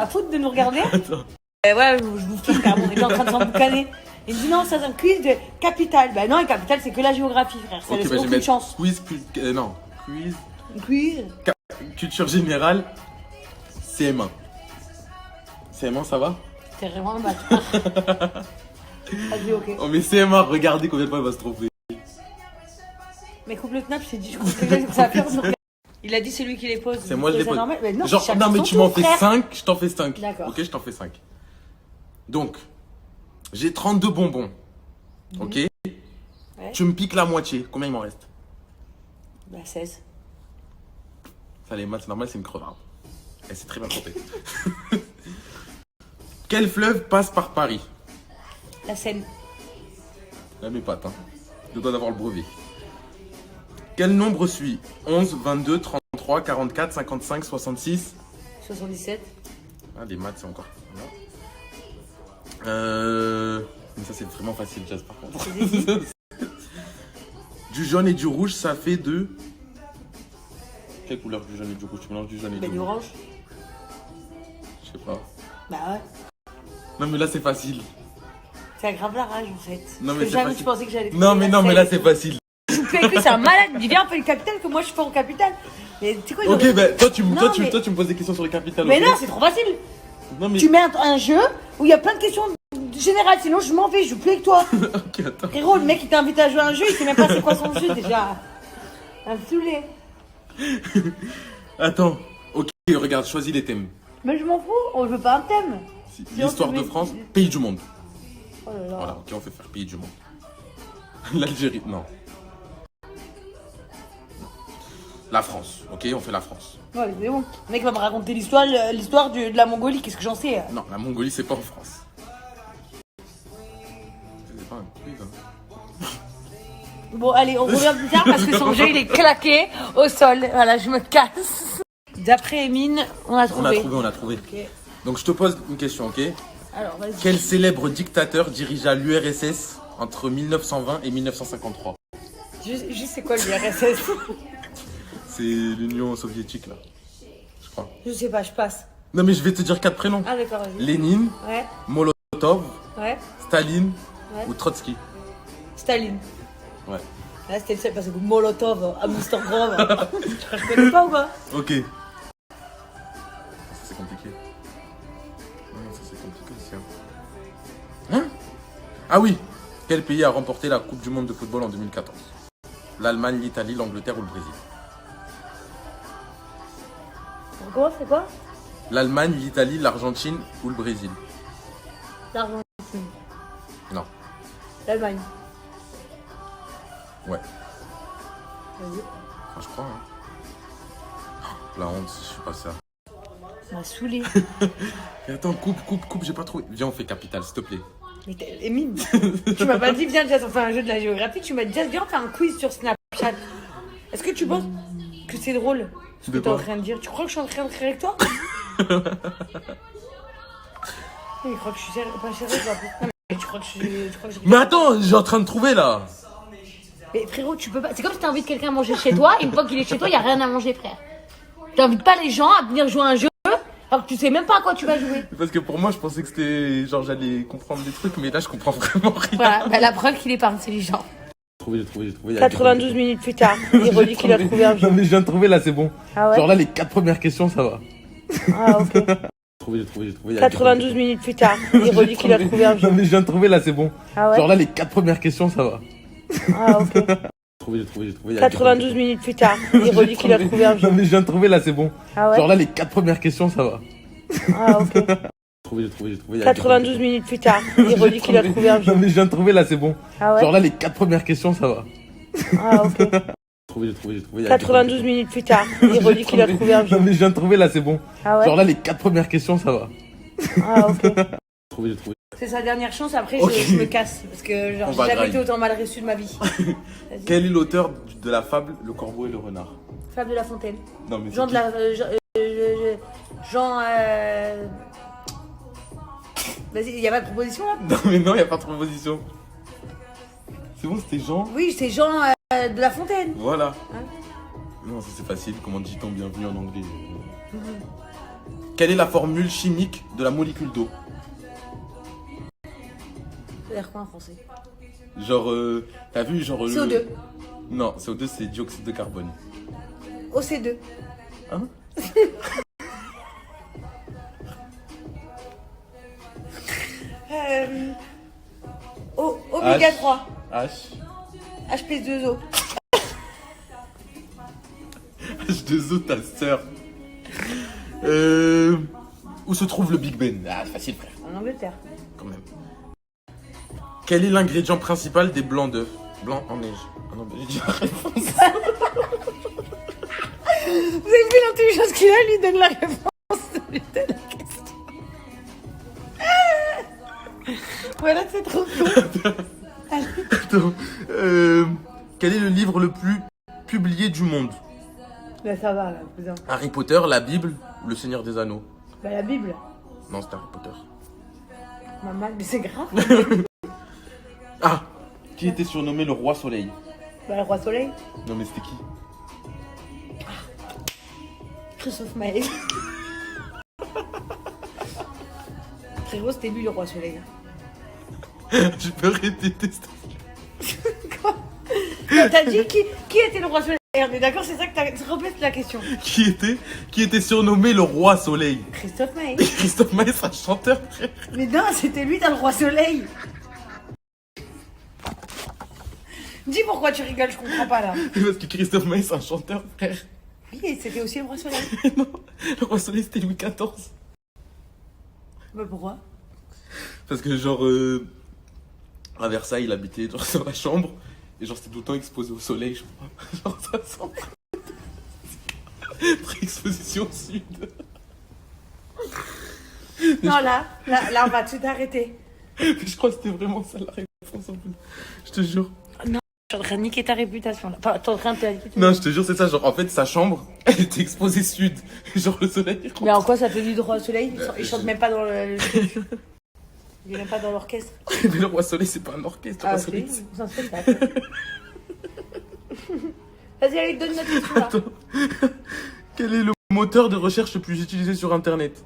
à foutre de nous regarder. Attends. Ouais, je vous fais carrément, on est en train de s'emboucaner. Il me dit non, c'est un quiz de capitale. Bah non, et capitale, c'est que la géographie, frère. Ça Ok, laisse bah, je vais aucune mettre chance. quiz, non. Quiz. Quiz. Culture générale. CM1. CM1, ça va? T'es vraiment un bâtard. Vas-y, ok. Oh, mais CM1, regardez combien de fois il va se tromper. Mais coupe le snap, je t'ai dit, je comprends que ça va faire nous regarder. Il a dit c'est lui qui les pose. C'est moi, je les pose. Normal. Mais non, Genre, chacun non, mais son tu tour, m'en fais frère. 5, je t'en fais 5. D'accord. Ok, je t'en fais 5. Donc, j'ai 32 bonbons. Ok? Ouais. Tu me piques la moitié. Combien il m'en reste? Bah 16. Ça, les maths, c'est normal, c'est une crevarde. Elle s'est très bien compter. Quel fleuve passe par Paris? La Seine. Là, mes pattes, hein. Je dois avoir le brevet. Quel nombre suit? 11, 22, 33, 44, 55, 66. 77. Ah, les maths, c'est encore. Mais ça, c'est vraiment facile, Jazz, par contre. Du jaune et du rouge, ça fait de. Quelle couleur du jaune et du rouge? Tu mélanges du jaune et Bah du du rouge? orange. Je sais pas. Bah ouais. Non, mais là, c'est facile. Ça aggrave la rage en fait. Non, mais Parce que c'est jamais facile. tu pensais que j'allais. Non, mais non, mais là, c'est facile. Je joue plus avec lui, c'est un malade. Il dit viens, on fait le capital que moi je suis pas en capital. Mais tu sais quoi, il Ok, aurait- bah, toi, tu mais- me poses des questions sur le capital. Mais ok? non, c'est trop facile. Non, mais. Tu mets un jeu où il y a plein de questions générales, sinon je m'en vais, je joue plus avec toi. Ok, attends. Frérot, le mec il t'invite à jouer à un jeu, il sait même pas c'est quoi son jeu déjà. Un saoulé. Attends. Ok, regarde, choisis les thèmes. Mais je m'en fous, on veut pas un thème. L'histoire de France, pays du monde. Oh là là. Voilà, ok, on fait faire pays du monde. L'Algérie, non. La France, ok, on fait la France. Ouais, c'est bon. Le mec va me raconter l'histoire de la Mongolie, qu'est-ce que j'en sais. Non, la Mongolie, c'est pas en France. C'est pas un quiz, hein. Bon, allez, on revient plus tard parce que son jeu il est claqué au sol. Voilà, je me casse. D'après Emine, on a trouvé. On a trouvé. Ok. Donc je te pose une question, ok? Alors, vas-y. Quel célèbre dictateur dirigea l'URSS entre 1920 et 1953? Juste c'est quoi l'URSS? C'est l'Union soviétique, là. Je crois. Je sais pas, je passe. Non, mais je vais te dire 4 prénoms. Ah d'accord, vas-y. Lénine, Ouais, Molotov, ouais. Staline Ouais. ou Trotsky. Staline. Ouais. Là c'était le seul parce que Molotov, Amsterdam. Je connais pas ou pas? Ok. Ça, c'est compliqué. Non, ça, c'est compliqué aussi. Hein? Ah oui. Quel pays a remporté la Coupe du Monde de football en 2014? L'Allemagne, l'Italie, l'Angleterre ou le Brésil? Comment c'est quoi? L'Allemagne, l'Italie, l'Argentine ou le Brésil? L'Argentine. Non. L'Allemagne. Ouais. Vas-y. Enfin, je crois. Hein. Oh, la honte, je suis pas ça. Ça m'a saoulé. Et attends, coupe, j'ai pas trouvé. Viens, on fait capitale, s'il te plaît. Mais Emine, tu m'as pas dit viens déjà on fait un jeu de la géographie, tu m'as dit viens on fait un quiz sur Snapchat. Est-ce que tu penses que c'est drôle ce que De t'es en quoi? train de dire? Tu crois que je suis en train de rire avec toi? Il croit que je suis sérieux, pas sérieux, non, mais tu crois que je Mais attends, j'ai en train de trouver là. Mais frérot, tu peux pas. C'est comme si t'invites quelqu'un à manger chez toi, et une fois qu'il est chez toi, il y a rien à manger, frère. T'invites pas les gens à venir jouer à un jeu alors que tu sais même pas à quoi tu vas jouer. Parce que pour moi, je pensais que c'était genre j'allais comprendre des trucs, mais là, je comprends vraiment rien. Voilà, bah, la preuve qu'il est pas intelligent. J'ai trouvé. 92 minutes plus tard, il redit qu'il a trouvé un jeu. Non, mais je viens de trouver là, c'est bon. Ah ouais? Genre là, les 4 premières questions, ça va. Ah ok. J'ai trouvé. 92 minutes plus tard, il redit qu'il a trouvé un jeu. Non, mais je viens de trouver là, c'est bon. Ah ouais? Genre là, les 4 premières questions, ça va. Ah ok. J'ai trouvé. 92 minutes plus tard, il redit qu'il a trouvé un jeu. Non, mais je viens de trouver là, c'est bon. Ah ouais? Genre là, les 4 premières questions, ça va. Ah ok. J'ai trouvé. 92 minutes plus tard, il redit qu'il a trouvé un jeu. Non, mais je viens de trouver là, c'est bon. Ah ouais? Genre là, les 4 premières questions, ça va. Ah ok. J'ai trouvé. 92 minutes plus tard, il redit qu'il a trouvé un jeu. Non, mais je viens de trouver là, c'est bon. Ah ouais? Genre là, les 4 premières questions, ça va. Ah ok. J'ai trouvé. C'est sa dernière chance, après Ok. je me casse. Parce que genre On j'ai va jamais grailler. été autant mal reçu de ma vie. Vas-y. Quel est l'auteur de la fable Le Corbeau et le Renard? Fable de La Fontaine. Non, mais Jean c'est de qui? la. Jean. Vas-y, y a pas de proposition là? Non, mais non, y a pas de proposition. C'est bon, c'était Jean? Oui, c'est Jean de La Fontaine. Voilà. Hein? Non, ça c'est facile. Comment dit-on bienvenue en anglais? Quelle est la formule chimique de la molécule d'eau? Ça a l'air quoi en français? Genre, t'as vu, genre... CO2. Non, CO2, c'est dioxyde de carbone. OC2. Hein? Oméga 3. H. HP2O. H2O, ta sœur. Où se trouve le Big Ben? Ah, facile, frère. En Angleterre. Quand même. Quel est l'ingrédient principal des blancs d'œufs? Blanc en neige. Ah non, bah, j'ai dit la réponse. Vous avez vu l'intelligence qu'il a, lui donne la réponse. Lui donne la question. Voilà, c'est trop con. Attends. Quel est le livre le plus publié du monde? Là, ça va, là, cousin. Harry Potter, la Bible ou le Seigneur des Anneaux? Bah, la Bible. Non, c'est Harry Potter. Maman, mais c'est grave. Ah! Qui était surnommé le Roi Soleil? Bah, le Roi Soleil. Non, mais c'était qui? Christophe Maé. Frérot, c'était lui le Roi Soleil. Je peux répéter ça. Quoi? T'as dit qui était le Roi Soleil? On est d'accord, c'est ça que t'as... Répète la question. Qui était surnommé le Roi Soleil? Christophe Maé. Christophe Maé, c'est un chanteur, frère. Mais non, c'était lui dans le Roi Soleil. Dis pourquoi tu rigoles, je comprends pas là. Parce que Christophe Maé, c'est un chanteur, frère. Oui, et c'était aussi le Roi Soleil. Non, le Roi Soleil, c'était Louis XIV. Bah pourquoi? Parce que genre, à Versailles, il habitait genre, sur la chambre. Et genre, c'était tout le temps exposé au soleil, je crois. Genre, ça sent... Très exposition sud. Non, là, on va tout arrêter. Mais je crois que c'était vraiment ça la réponse en plus. Je te jure. Non, je suis en train de niquer ta réputation là. Enfin, t'es en train de te niquer. Non, je te jure, c'est ça. Genre, en fait, sa chambre, elle était exposée sud. Genre, le soleil. il rentre. Mais en quoi ça fait du Roi Soleil? Ils chantent même pas dans le... Il est même pas dans l'orchestre. Mais le Roi Soleil, c'est pas un orchestre. Le Ah, Roi Soleil, ok, c'est- c'est un spectacle. Vas-y, allez, donne notre question là. Attends. Quel est le moteur de recherche le plus utilisé sur Internet?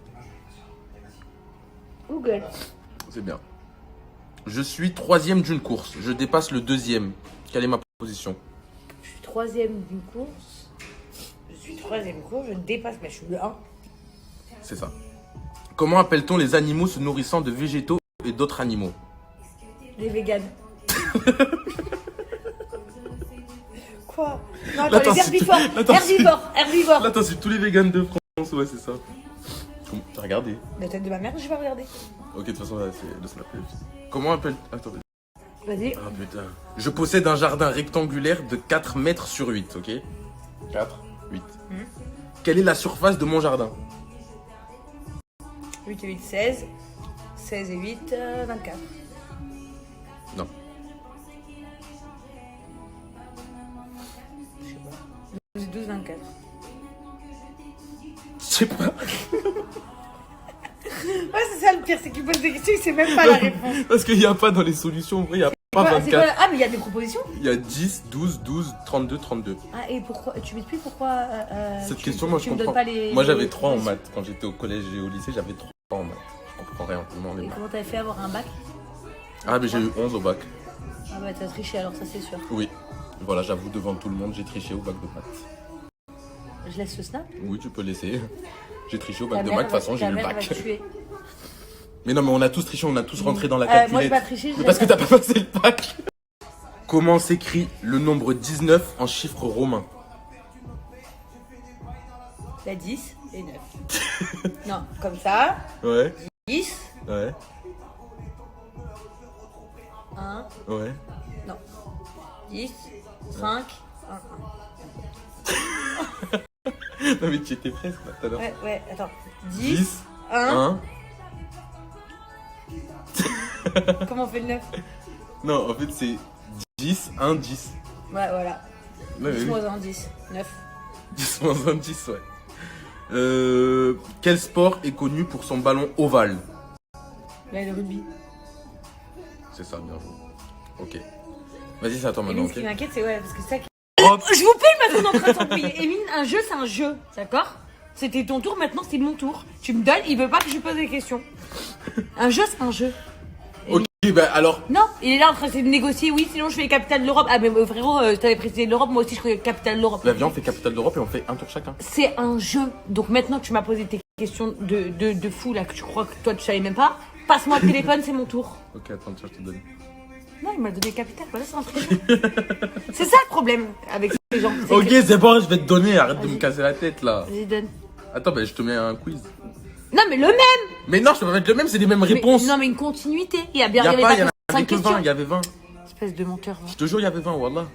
Google. C'est bien. Je suis troisième d'une course. Je dépasse le deuxième. Quelle est ma position? Je suis troisième d'une course. Je suis troisième course, je dépasse, mais je suis le 1. C'est ça. Comment appelle-t-on les animaux se nourrissant de végétaux et d'autres animaux? Les véganes. Quoi? Non, Là, attends, les t'as su- herbivores. là, t'as su- Herbivores. Là, t'as su tous les véganes de France. Ouais, c'est ça. T'as regardé? La tête de ma mère, je vais regarder. Ok, de toute façon, là, c'est le snap. Comment appelle... Attends. Vas-y. Ah putain. Je possède un jardin rectangulaire de 4 mètres sur 8, ok? 4, 8. Quelle est la surface de mon jardin? 8 et 8, 16. 16 et 8, 24. Non. Je sais pas. 12, 12, 24. Je sais pas. Ouais, c'est ça le pire, c'est qu'il pose des questions, il sait même pas la réponse. Parce qu'il n'y a pas dans les solutions, en vrai, il n'y a pas Voilà, c'est quoi 24. Ah, mais il y a des propositions. Il y a 10, 12, 12, 32, 32. Ah, et pourquoi tu m'expliques pourquoi Cette tu- question, moi, je tu me donnes comprends. pas les... Moi, j'avais les 3 en propositions. maths. Quand j'étais au collège et au lycée, j'avais 3 en maths. Je comprends rien. Tellement les Et maths. comment t'avais fait avoir un bac? Ah, mais j'ai eu 11 au bac. Ah bah t'as triché alors, ça c'est sûr. Oui. Voilà, j'avoue, devant tout le monde, j'ai triché au bac de maths. Je laisse le snap. Oui, tu peux laisser. J'ai triché au Ta bac de mère maths, de toute façon, va- j'ai ta eu le mère va bac. te tuer. Mais non, mais on a tous triché, on a tous rentré dans la Moi j'ai calculette. pas triché, Mais parce que t'as pas passé le bac. Comment s'écrit le nombre 19 en chiffres romains? La 10 et 9. Non, comme ça. Ouais, 10, ouais, 1, ouais. non. 10, 5, 1. Non, mais tu étais presque là tout à l'heure. Ouais, attends. 10, 10, 1. 1. Comment on fait le 9? Non, en fait, c'est 10, 1, 10. Ouais, voilà. Ouais, 10 oui. moins 1, 10. 9. 10 moins 1, 10, ouais. Quel sport est connu pour son ballon ovale? Là, le rugby. C'est ça, bien joué. Ok. Vas-y, c'est à toi Et maintenant, ce qui ok? m'inquiète, c'est ouais, parce que ça. Oh, Je vous paye maintenant en train de s'embrouiller. Émile, un jeu, c'est un jeu, d'accord? C'était ton tour, maintenant c'est mon tour. Tu me donnes, il veut pas que je pose des questions. Un jeu, c'est un jeu. Ok, bah alors. Non, il est là en train d'essayer de négocier. Oui, sinon je fais les capitales de l'Europe. Ah, mais frérot, t'avais précisé l'Europe, moi aussi je fais capitale de l'Europe. Bah viens, on fait capitale d'Europe et on fait un tour chacun. C'est un jeu. Donc maintenant que tu m'as posé tes questions de fou là, que tu crois que toi tu savais même pas, passe-moi le téléphone, c'est mon tour. Ok, attends, tiens, je te donne. Non, il m'a donné capital, voilà, c'est un truc. C'est ça le problème avec ces gens. c'est Ok, que- c'est bon, je vais te donner, arrête de Vas-y. me casser la tête là. Vas-y, donne. Attends, bah je te mets un quiz. Non, mais le même. Mais non, je peux pas mettre le même, c'est les mêmes réponses. Non, mais une continuité. Il y a bien, Y a pas, il y en cinq avait que 20, questions. il y avait 20. Espèce de menteur. Va. Je te jure, il y avait 20, wallah.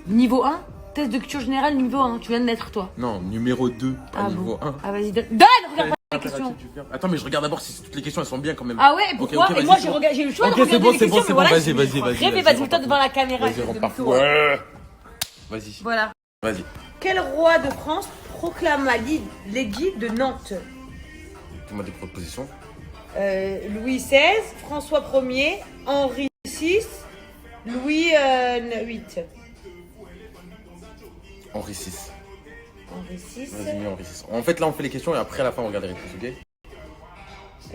Niveau 1, test de culture générale, niveau 1. Tu viens de naître, toi. Non, numéro 2, pas Ah niveau bon. 1. Ah, vas-y, donne. Donne, regarde pas les questions. Attends, mais je regarde d'abord si toutes les questions elles sont bien quand même. Ah ouais, pourquoi? Ok, Et vas-y, moi, c'est bon. j'ai eu le choix Ok, de regarder c'est bon, les c'est questions. bon, c'est mais bon, voilà, vas-y, vas-y, vas-y. Rêve, vas-y, toi devant la caméra. Vas-y, espèce de repars. mytho. Ouais. Vas-y, Voilà. vas-y. Quel roi de France proclama l'édit de Nantes? Dis-moi des propositions. Louis XVI, François Ier, Henri VI, Louis VIII. Henri VI. Henri VI. Vas-y, Henri VI. En fait, là, on fait les questions et après, à la fin, on regarde les réponses, ok?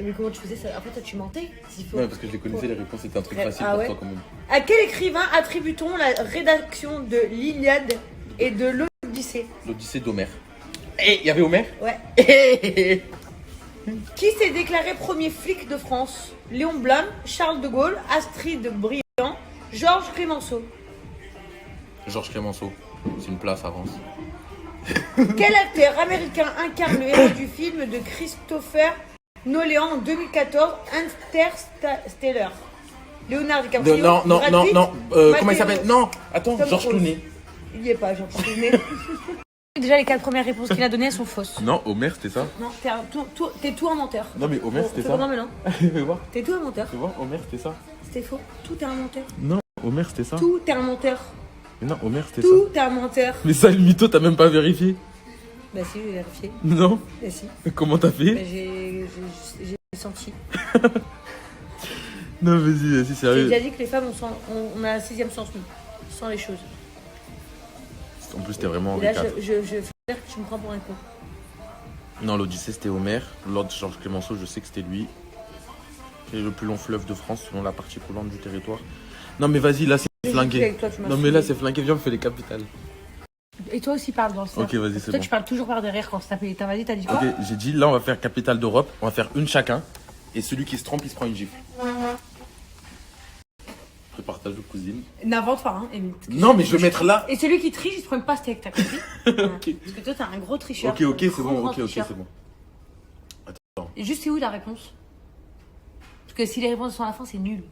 Mais comment tu faisais ça? Après, toi, tu mentais. S'il faut. Ouais, parce que je les connaissais, les réponses, c'était un truc facile Ah pour ouais. toi quand même. À quel écrivain attribue-t-on la rédaction de l'Iliade et de l'Odyssée? L'Odyssée d'Homère. Eh, il y avait Homère? Ouais. Qui s'est déclaré premier flic de France? Léon Blum, Charles de Gaulle, Astrid Briand, Georges Clemenceau. Georges Clemenceau. C'est une place, avance. Quel acteur américain incarne le héros du film de Christopher Nolan en 2014, Interstellar? Léonard DiCaprio. Non, non, Brad non, Pitt, non. Matthew- Comment il s'appelle? Non, attends, Tom Georges Cruise. Clooney. Il n'y est pas, Georges Clooney. Déjà, les 4 premières réponses qu'il a données, elles sont fausses. Non, Homère, c'était ça. Non, t'es tout un menteur. Non, mais Homère, c'était ça. Non, mais non. Fais voir. T'es tout un menteur. Fais voir, Homère, c'était ça. C'était faux. Tout est un menteur. Non, Homère, c'était ça. Tout est un menteur. Mais non, Homère, c'était ça. Tout est un menteur. Mais ça, le mytho, t'as même pas vérifié. Bah si, j'ai vérifié. Non. Bah si. Comment t'as Bah, fait? j'ai senti. Non, vas-y, J'ai sérieux. déjà dit que les femmes, on a un 6e sens, nous. Sans les choses. En plus, t'es vraiment Et Henri là, IV. je fais dire que tu me prends pour un con. Non, l'Odyssée, c'était Homère. Lord Georges Clemenceau, je sais que c'était lui. C'est le plus long fleuve de France selon la partie coulante du territoire. Non, mais vas-y, là, c'est flingué. Avec toi, tu m'as Non, mais là, saoulé. c'est flingué. Viens, on fait les capitales. Et toi aussi, parle dans le cerf. Ok, vas-y, c'est Toi, bon. tu parles toujours par derrière quand c'est tapé. T'as vas-y, t'as dit quoi? Ok, j'ai dit, là, on va faire capitale d'Europe. On va faire une chacun. Et celui qui se trompe, il se prend une gifle. Partage aux cousines. N'invente pas, hein. Non, mais je vais mettre là. Et celui qui triche, il se prend une pastèque, t'as compris? Ok. Parce que toi, t'es un gros tricheur. Ok, ok, c'est Gros, bon, gros ok, ok, tricheur. c'est bon. Et juste, c'est où la réponse? Parce que si les réponses sont à la fin, c'est nul.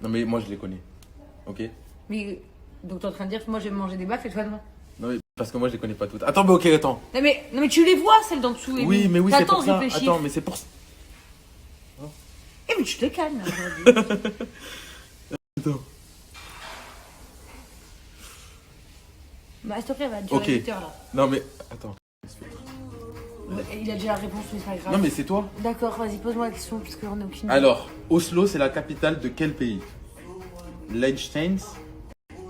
Non, mais moi, je les connais. Ok? Mais donc, t'es en train de dire que moi, je vais me manger des baffes et toi, non? Non, mais parce que moi, je les connais pas toutes. Attends, mais ok, attends. Non, mais tu les vois, celles d'en dessous. Oui, Émile. mais oui, c'est T'attends pour de ça. réfléchir. Attends, mais c'est pour ça. Eh, mais tu te calmes. Là, aujourd'hui. Attends. Bah, s'il te plaît, va durer Ok. 8 heures là. Non, mais attends. Il a déjà la réponse, mais c'est pas grave. Non, mais c'est toi. D'accord, vas-y, pose-moi la question, parce qu'on n'a aucune idée. Alors, Oslo, c'est la capitale de quel pays? Liechtenstein,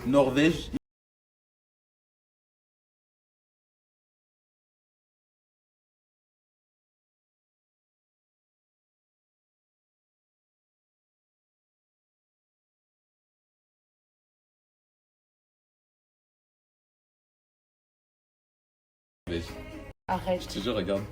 Norvège. Arrête. Je te jure, regarde.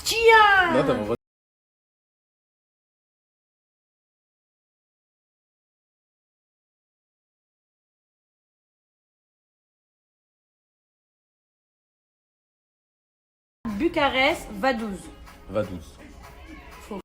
Tiens. Non, t'as mon droit. Bucarest, Vaduz. Vaduz.